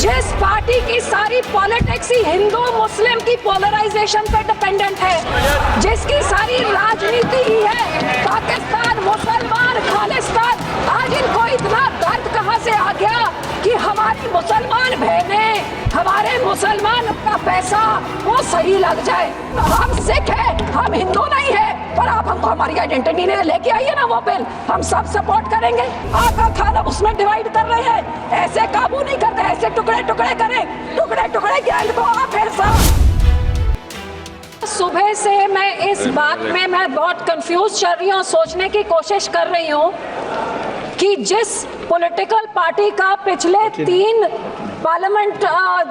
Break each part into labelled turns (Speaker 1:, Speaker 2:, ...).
Speaker 1: जिस पार्टी की सारी पॉलिटिक्स ही हिंदू मुस्लिम की पोलराइजेशन पे डिपेंडेंट है, जिसकी सारी राजनीति ही है पाकिस्तान मुसलमान खालिस्तान, आज इनको इतना दर्द कहां से आ गया कि हमारी मुसलमान बहनें, हमारे मुसलमान का पैसा वो सही लग जाए। हम सिख हैं, हम हिंदू नहीं है, पर आप हमको हमारी आइडेंटिटी ने लेके आइए ना वो बिल, हम सब सपोर्ट करेंगे। आका खान अब उसमें डिवाइड कर रहे हैं, ऐसे काबू नहीं करते, ऐसे टुकड़े टुकड़े करें, टुकड़े टुकड़े गैंग को आप फिर सुबह से मैं इस बात में मैं बहुत कंफ्यूज चल रही हूँ, सोचने की कोशिश कर रही हूँ कि जिस पॉलिटिकल पार्टी का पिछले 3 पार्लियामेंट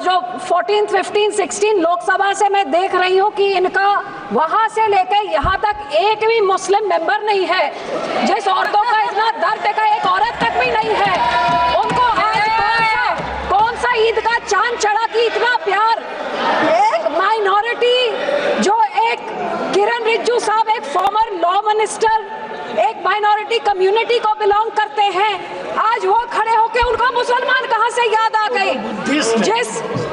Speaker 1: जो 14, 15, 16 लोकसभा से मैं देख रही हूँ कि इनका वहां से लेकर यहाँ तक एक भी मुस्लिम मेंबर नहीं है। जिस औरतों का इतना दर्द का एक औरत तक भी नहीं है, उनको आज कौन सा ईद का चांद चढ़ा कि इतना प्यार। एक माइनॉरिटी जो एक किरण रिजिजू साहब एक फॉर्मर लॉ मिनिस्टर एक माइनॉरिटी कम्युनिटी को बिलोंग करते हैं, आज वो खड़े होके उनको मुसलमान कहां से याद आ गए।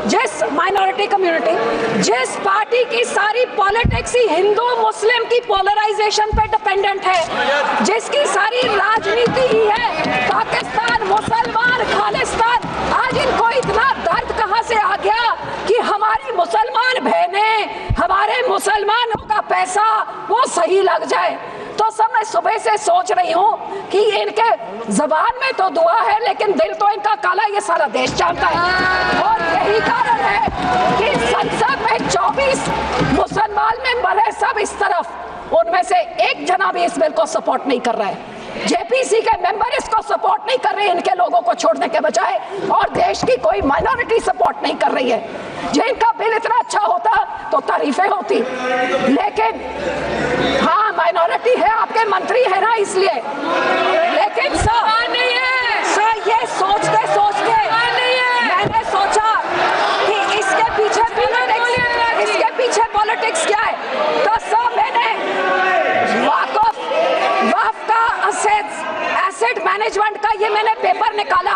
Speaker 1: जिस माइनॉरिटी कम्युनिटी, जिस पार्टी की सारी पॉलिटिक्स ही हिंदू मुस्लिम की पोलराइजेशन पे डिपेंडेंट है, जिसकी सारी राजनीति ही है पाकिस्तान मुसलमान खालिस्तान, आज इनको इतना दर्द कहां से आ गया कि हमारी मुसलमान बहनें, हमारे मुसलमानों का पैसा वो सही लग जाए। तो सब मैं सुबह से सोच रही हूँ कि इनके जबान में तो दुआ है, लेकिन दिल तो इनका काला, ये सारा देश जानता है। और यही कारण है कि संसद में 24 मुसलमान मेंबर है, सब इस तरफ, उनमें से एक जना भी इस बिल को सपोर्ट नहीं कर रहा है। जेपीसी के मेंबर इसको सपोर्ट नहीं कर रहे हैं, इनके लोगों को छोड़ने के बजाय, और देश की कोई माइनॉरिटी सपोर्ट नहीं कर रही है। जिनका बिल इतना अच्छा होता तो तारीफें होती, लेकिन हाँ माइनॉरिटी है, आपके मंत्री है ना इसलिए, लेकिन सर ये सोचते सोचते मैंने सोचा कि इसके पीछे पॉलिटिक्स क्या है। तो सब मैंने वक्फ का एसेट मैनेजमेंट का ये मैंने पेपर निकाला,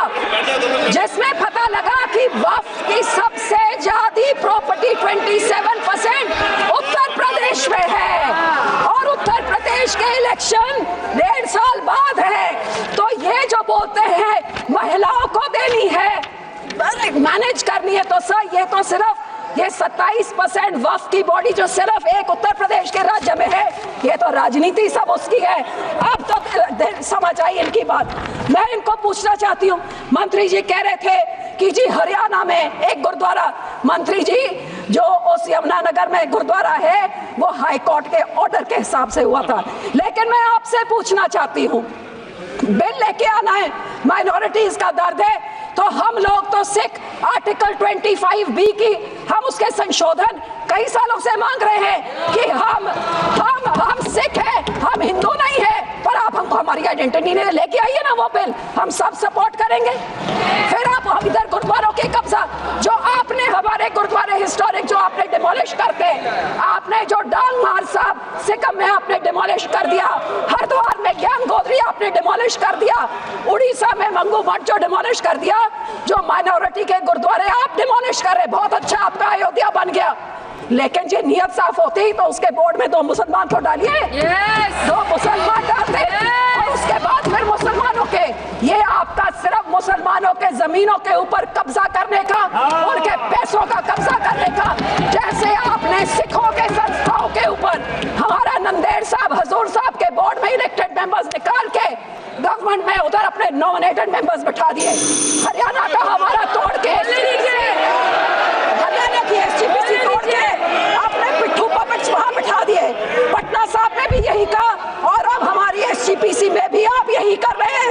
Speaker 1: जिसमें पता लगा कि वक्फ की सबसे ज्यादा प्रॉपर्टी 27% उत्तर प्रदेश में है, और उत्तर प्रदेश के इलेक्शन 1.5 साल बाद है। तो ये जो बोलते हैं महिलाओं को देनी है, मैनेज करनी है, तो सर ये तो सिर्फ ये 27% वक्फ की बॉडी जो सिर्फ एक उत्तर प्रदेश के राज्य में है, ये तो राजनीति सब उसकी है। अब तो समझ आई इनकी बात। मैं इनको पूछना चाहती हूँ, मंत्री जी कह रहे थे कि जी हरियाणा में एक गुरुद्वारा, मंत्री जी जो उस यमुनानगर में गुरुद्वारा है वो हाई कोर्ट के ऑर्डर के हिसाब से हुआ था, लेकिन मैं आपसे पूछना चाहती हूँ, बिल लेके आना है, माइनॉरिटीज का दर्द है, तो हम लोग तो सिख आर्टिकल 25B की हम उसके संशोधन कई सालों से मांग रहे हैं कि हम सिख हैं, हम हिंदू नहीं है, पर आप हमको हमारी आइडेंटिटी ने लेके आइए ना वो बिल, हम सब सपोर्ट करेंगे। फिर आप हम इधर गुरुद्वारों के कब्जा, जो आपने हमारे गुरुद्वारे हिस्टोरिक जो आपने डिमोलिश करके, आपने जो डांग मार साहब सिक्किम में आपने डिमोलिश कर दिया, हरिद्वार में ज्ञान गोदरी आपने डिमोलिश कर दिया, उड़ीसा में मंगू मठ जो डिमोलिश कर दिया, जो माइनॉरिटी के गुरुद्वारे आप डिमोलिश कर रहे, बहुत अच्छा आपका अयोध्या बन गया, लेकिन जो नियत साफ होती तो उसके बोर्ड में 2 मुसलमान को डालिए, 2 मुसलमान डालते, और उसके बाद फिर मुसलमानों के, ये आपका सिर्फ मुसलमानों के जमीनों के ऊपर कब्जा करने का, उनके पैसों का कब्जा करने का, जैसे आपने सिखों के संस्थाओं के ऊपर हमारा नंदेड़ साहब हजूर साहब के बोर्ड में इलेक्टेड मेंबर्स निकाल के गवर्नमेंट में उधर अपने नॉमिनेटेड मेंबर्स बैठा दिए, हरियाणा का हमारा तोड़ के, हरियाणा की एसजीपीसी तोड़ के आपने पिट्ठू पपेट्स वहां बैठा दिए, पटना साहब में भी यही कहा, और अब हमारी एसजीपीसी में भी आप यही कर रहे हैं।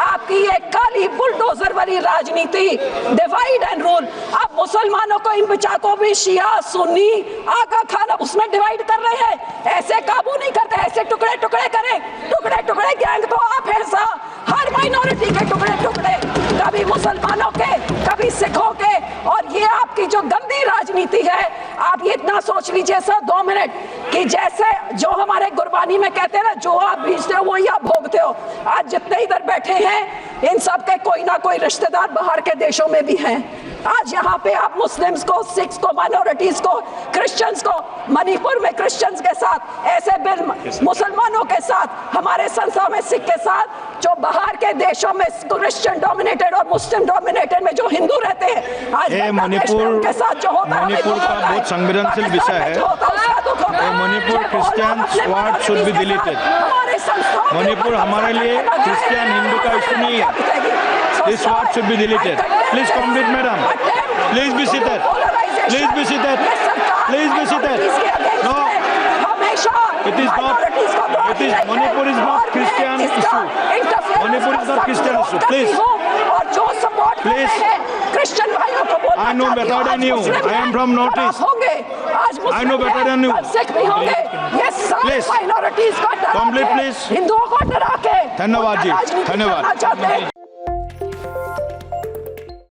Speaker 1: आपकी ये काली बुलडोजर वाली राजनीति, डिवाइड एंड रूल, आप मुसलमानों को इन बिचाकों भी शिया सुन्नी आका खान अब उसमें डिवाइड कर रहे हैं, ऐसे काबू नहीं करते, ऐसे टुकड़े टुकड़े करें, टुकड़े टुकड़े गैंग तो आप ऐसा हर माइनॉरिटी के टुकड़े टुकड़े, कभी मुसलमानों के, कभी सिखों के, और ये आपकी जो गंदी राजनीति है, आप ये इतना सोच लीजिए सर 2 मिनट, कि जैसे जो हमारे गुरबानी में कहते हैं ना, जो आप बीजते हो वही आप भोगते हो। आज जितने इधर बैठे हैं इन सब के कोई ना कोई रिश्तेदार बाहर के देशों में भी हैं। आज यहाँ पे आप मुस्लिम्स को, सिख्स को, माइनॉरिटीज को, क्रिश्चियंस को, मणिपुर में क्रिश्चियंस के साथ ऐसे बिल मुसलमानों के साथ, हमारे संस्थान में सिख के साथ, जो बाहर के देशों में क्रिश्चियन डोमिनेटेड और मुस्लिम डोमिनेटेड में जो हिंदू रहते हैं, आज
Speaker 2: मणिपुर
Speaker 1: के साथ जो होता है,
Speaker 2: मणिपुर का बहुत संवेदनशील विषय है। Manipur Christians ward should be deleted. Manipur हमारे लिए क्रिश्चियन हिंदू का इशू नहीं है। This word should be deleted. Please complete, madam. Please be seated. Please be seated. Please be seated. No, it is not. It is Manipur is not Christian issue. Manipur is not Christian issue. Please. Please. Christian भाइयों को बोलना I know better than you. I am from Northeast. I know better than you. Please. Complete, please.
Speaker 1: हिंदुओं को डरा के
Speaker 2: धन्यवाद जी, धन्यवाद।